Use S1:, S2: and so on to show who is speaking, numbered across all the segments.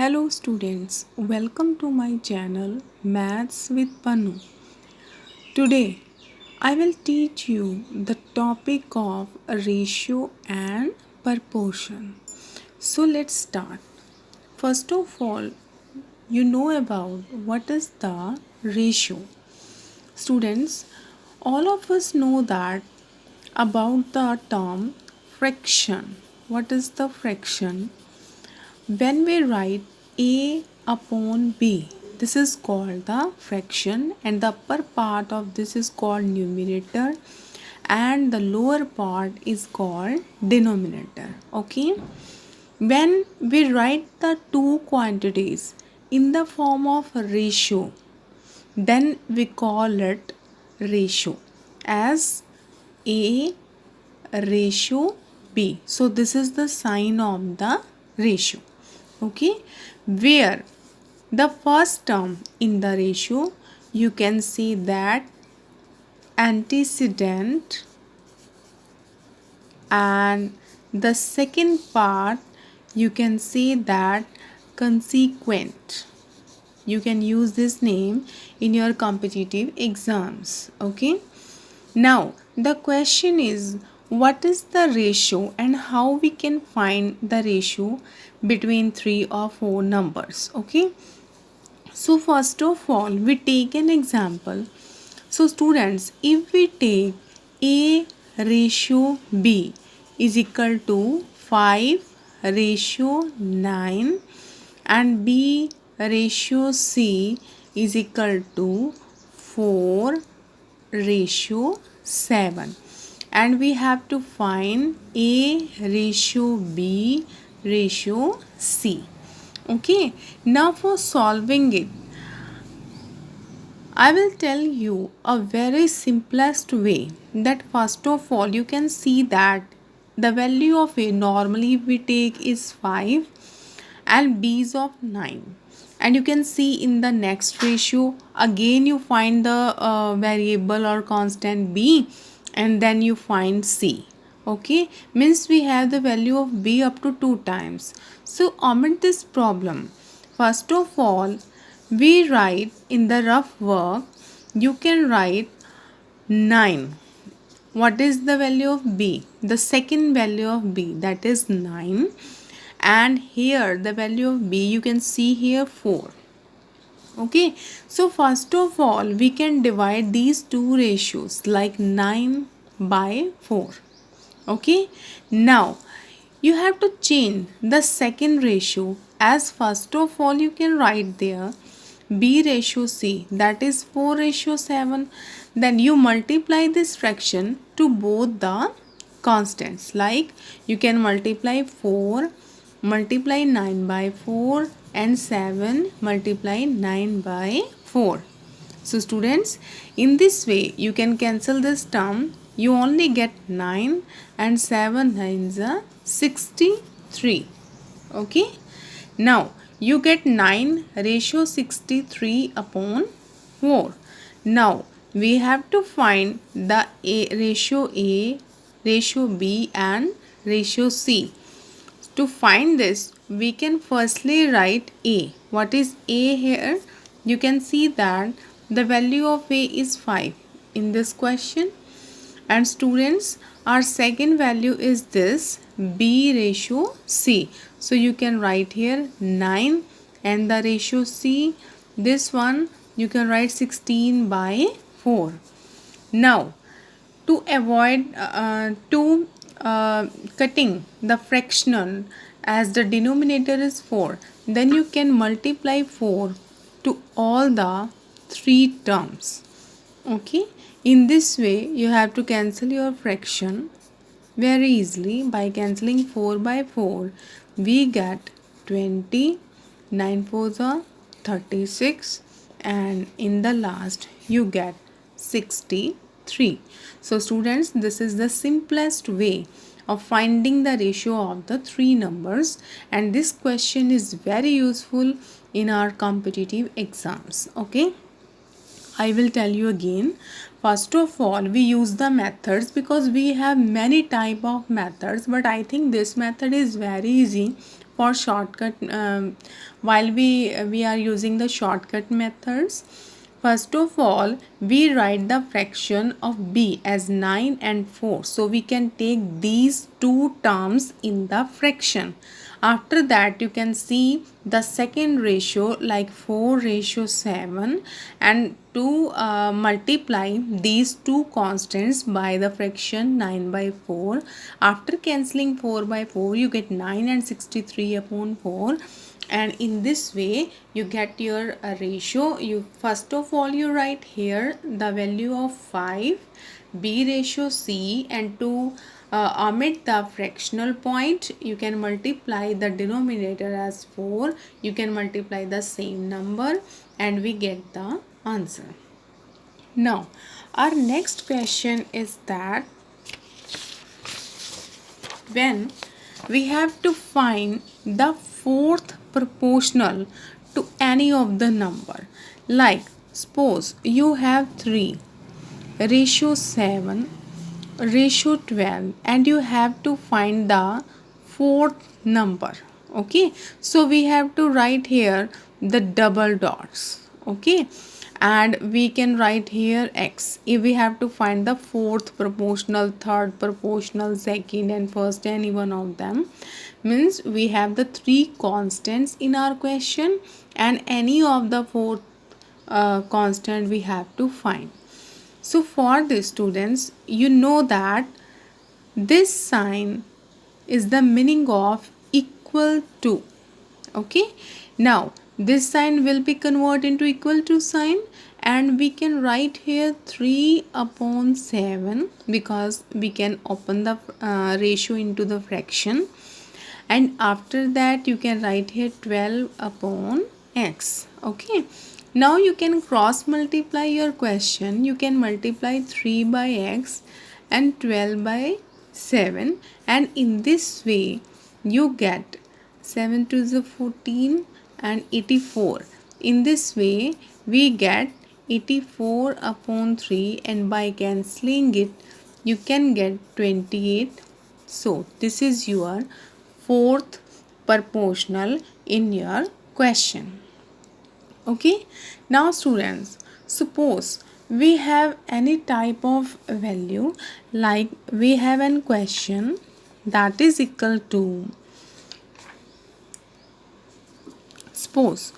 S1: Hello students, welcome to my channel Maths with Panu. Today I will teach you the topic of ratio and proportion. So let's start. First of all, you know about what is the ratio. Students, all of us know that about the term fraction. What is the fraction? When we write A upon B, this is called the fraction, and the upper part of this is called numerator and the lower part is called denominator. Okay, when we write the two quantities in the form of a ratio, then we call it ratio as A ratio B. So this is the sign of the ratio. Okay, where the first term in the ratio, you can see that antecedent, and the second part you can say that consequent. You can use this name in your competitive exams. Okay, now the question is, what is the ratio and how we can find the ratio between three or four numbers? Okay, so first of all we take an example. So students, if we take A ratio B is equal to 5 ratio 9 and B ratio C is equal to 4 ratio 7, and we have to find A ratio B ratio C. Okay, now for solving it, I will tell you a very simplest way. That first of all you can see that the value of A normally we take is 5 and B is of 9, and you can see in the next ratio again you find the variable or constant B, and then you find C. Okay, means we have the value of B up to 2 times. So omit this problem. First of all, we write in the rough work, you can write 9. What is the value of B? The second value of B, that is 9, and here the value of B you can see here 4. Okay, so first of all we can divide these two ratios like 9 by 4. Okay, now you have to change the second ratio, as first of all you can write there B ratio C, that is 4 ratio 7. Then you multiply this fraction to both the constants, like you can multiply 4 multiply 9 by 4 and 7 multiply 9 by 4. So students, in this way you can cancel this term. You only get 9 and 7 9s are 63. Okay, now you get 9 ratio 63 upon 4. Now we have to find the A, ratio B and ratio C. To find this, we can firstly write A. What is A here? You can see that the value of A is 5 in this question. And students, our second value is this B ratio C. So you can write here 9, and the ratio C, this one you can write 16 by 4. Now to avoid cutting the fractional, as the denominator is 4, then you can multiply 4 to all the three terms. Okay, in this way you have to cancel your fraction very easily. By cancelling 4 by 4 we get 20, 9 4s are 36, and in the last you get 63. So students, this is the simplest way of finding the ratio of the three numbers, and this question is very useful in our competitive exams. Okay, I will tell you again. First of all, we use the methods because we have many type of methods, but I think this method is very easy for shortcut while we are using the shortcut methods. First of all, we write the fraction of b as 9 and 4. So we can take these two terms in the fraction. After that, you can see the second ratio like 4 ratio 7, and to multiply these two constants by the fraction 9 by 4. After cancelling 4 by 4, you get 9 and 63 upon 4, and in this way you get your ratio. You first of all you write here the value of 5 b ratio c, and to omit the fractional point, you can multiply the denominator as 4, you can multiply the same number, and we get the answer. Now our next question is that when we have to find the fourth proportional to any of the number, like suppose you have 3 ratio 7 ratio 12, and you have to find the fourth number. Okay, so we have to write here the double dots. Okay, and we can write here x if we have to find the fourth proportional, third proportional, second and first, any one of them. Means we have the three constants in our question, and any of the fourth constant we have to find. So for the students, you know that this sign is the meaning of equal to. Okay, now this sign will be converted into equal to sign, and we can write here 3 upon 7 because we can open the ratio into the fraction, and after that you can write here 12 upon x. Okay, now you can cross multiply your question. You can multiply 3 by x and 12 by 7, and in this way you get 7 to the 14 and 84. In this way we get 84 upon 3, and by cancelling it you can get 28. So this is your fourth proportional in your question. Okay, now students, suppose we have any type of value, like we have an question that is equal to, suppose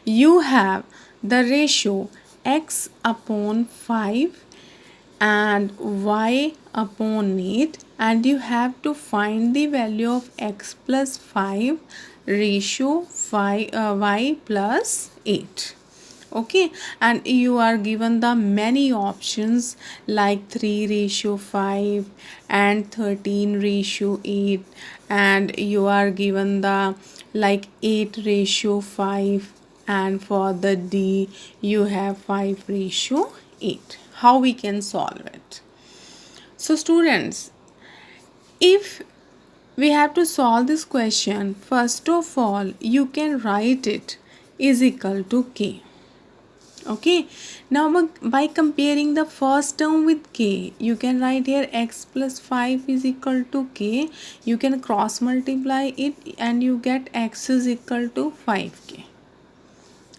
S1: you have the ratio x upon 5 and y upon 8, and you have to find the value of x plus 5 ratio 5 y plus 8. Okay, and you are given the many options like 3 ratio 5 and 13 ratio 8, and you are given the like 8 ratio 5, and for the D you have 5 ratio 8. How we can solve it? So students, if we have to solve this question, first of all you can write it is equal to k. Okay, now by comparing the first term with k, you can write here x plus 5 is equal to k. You can cross multiply it and you get x is equal to 5k.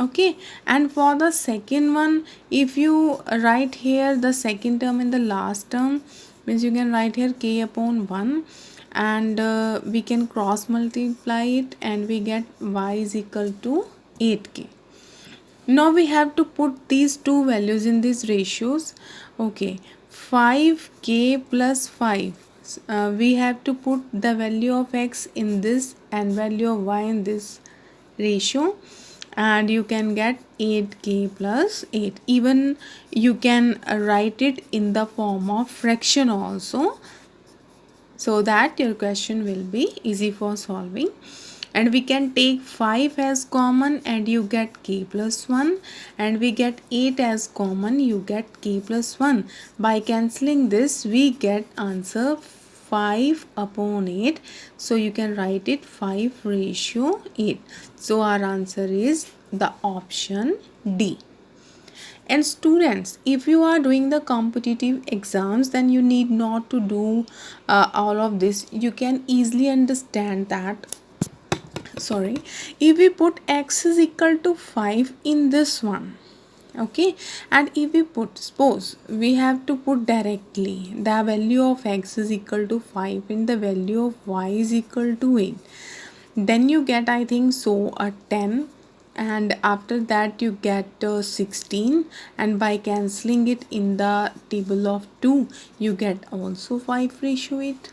S1: Okay, and for the second one, if you write here the second term in the last term, means you can write here k upon 1, and we can cross multiply it and we get y is equal to 8k. Now we have to put these two values in these ratios. Okay, 5k plus 5, we have to put the value of x in this and value of y in this ratio, and you can get 8k plus 8. Even you can write it in the form of fraction also, so that your question will be easy for solving. And we can take 5 as common and you get k plus 1, and we get 8 as common, you get k plus 1. By cancelling this we get answer 5 upon 8, so you can write it 5 ratio 8. So our answer is the option D. And students, if you are doing the competitive exams, then you need not to do all of this. You can easily understand that sorry, if we put x is equal to 5 in this one, okay, and if we put, suppose we have to put directly the value of x is equal to 5 and the value of y is equal to 8, then you get, I think so, a 10, and after that you get 16, and by cancelling it in the table of 2 you get also 5:8.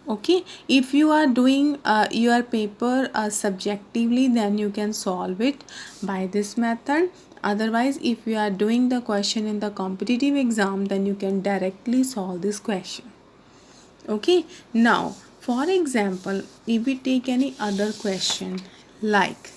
S1: Okay, if you are doing your paper subjectively, then you can solve it by this method. Otherwise, if you are doing the question in the competitive exam, then you can directly solve this question. Okay, now for example, if we take any other question, like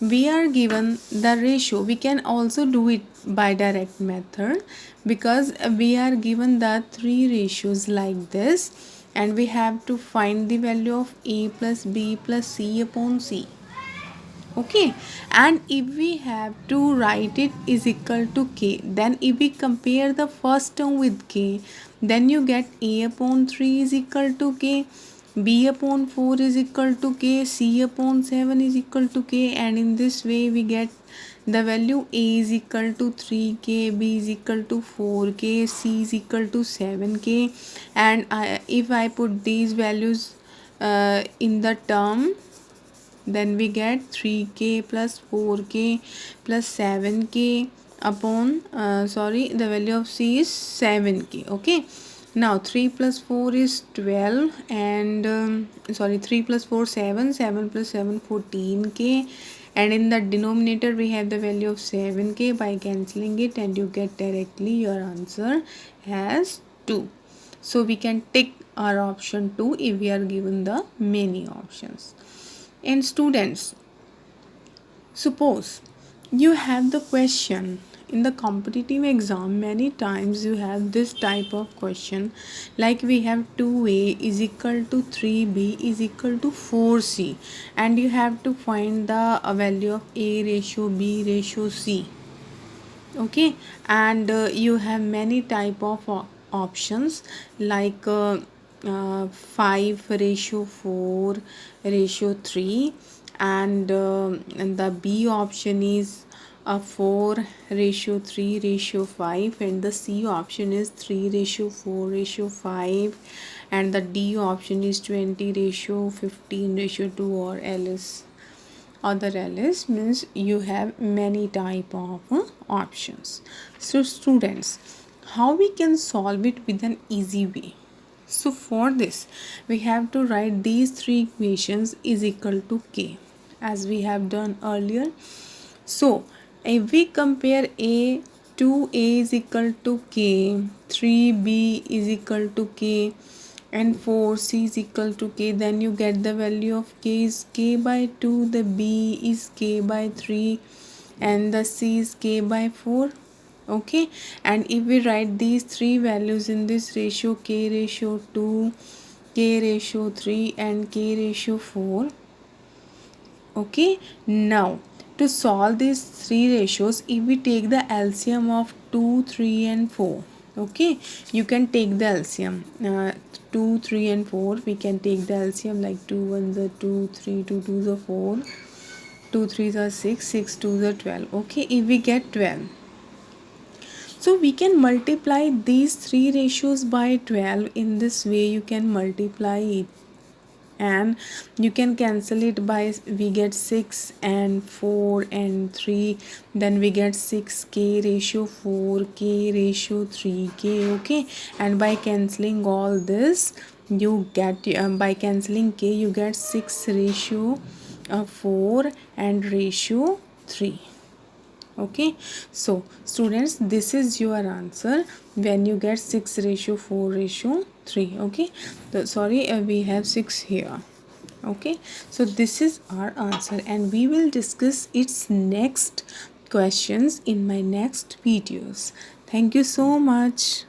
S1: we are given the ratio, we can also do it by direct method, because we are given the three ratios like this, and we have to find the value of a plus b plus c upon c. Okay, and if we have to write it is equal to k, then if we compare the first term with k, then you get a upon 3 is equal to k, b upon 4 is equal to k, c upon 7 is equal to k, and in this way we get the value a is equal to 3k, b is equal to 4k, c is equal to 7k, and if I put these values in the term, then we get 3k plus 4k plus 7k upon the value of c is 7k. Okay, now 3 plus 4 is 12, and 3 plus 4 7, 7 plus 7 14k, and in the denominator we have the value of 7k. By cancelling it, and you get directly your answer as 2. So we can tick our option 2 if we are given the many options. And students, suppose you have the question in the competitive exam, many times you have this type of question, like we have 2a is equal to 3b is equal to 4c, and you have to find the value of a ratio b ratio c. Okay, and you have many type of options, like 5 ratio 4 ratio 3, and the b option is 4 ratio 3 ratio 5, and the c option is 3 ratio 4 ratio 5, and the d option is 20 ratio 15 ratio 2, or ls. Other ls means you have many type of options. So students, how we can solve it with an easy way? So for this we have to write these three equations is equal to k, as we have done earlier. So if we compare a, 2a is equal to k, 3b is equal to k, and 4c is equal to k, then you get the value of k is k by 2, the b is k by 3, and the c is k by 4. Okay, and if we write these three values in this ratio, k ratio 2, k ratio 3, and k ratio 4. Okay, now to solve these three ratios, if we take the LCM of 2, 3 and 4, okay, you can take the LCM 2, 3 and 4, we can take the LCM, like 2 1s are 2, 3 2 2s are 4, 2 3s are 6, 6 2s are 12. Okay, if we get 12, so we can multiply these three ratios by 12. In this way you can multiply it, and you can cancel it by, we get 6 and 4 and 3, then we get 6k ratio 4k ratio 3k. Okay, and by cancelling all this you get by cancelling k you get 6 ratio 4 and ratio 3. Okay, so students, this is your answer when you get 6 ratio 4 ratio 3. Okay, we have 6 here. Okay, so this is our answer, and we will discuss its next questions in my next videos. Thank you so much.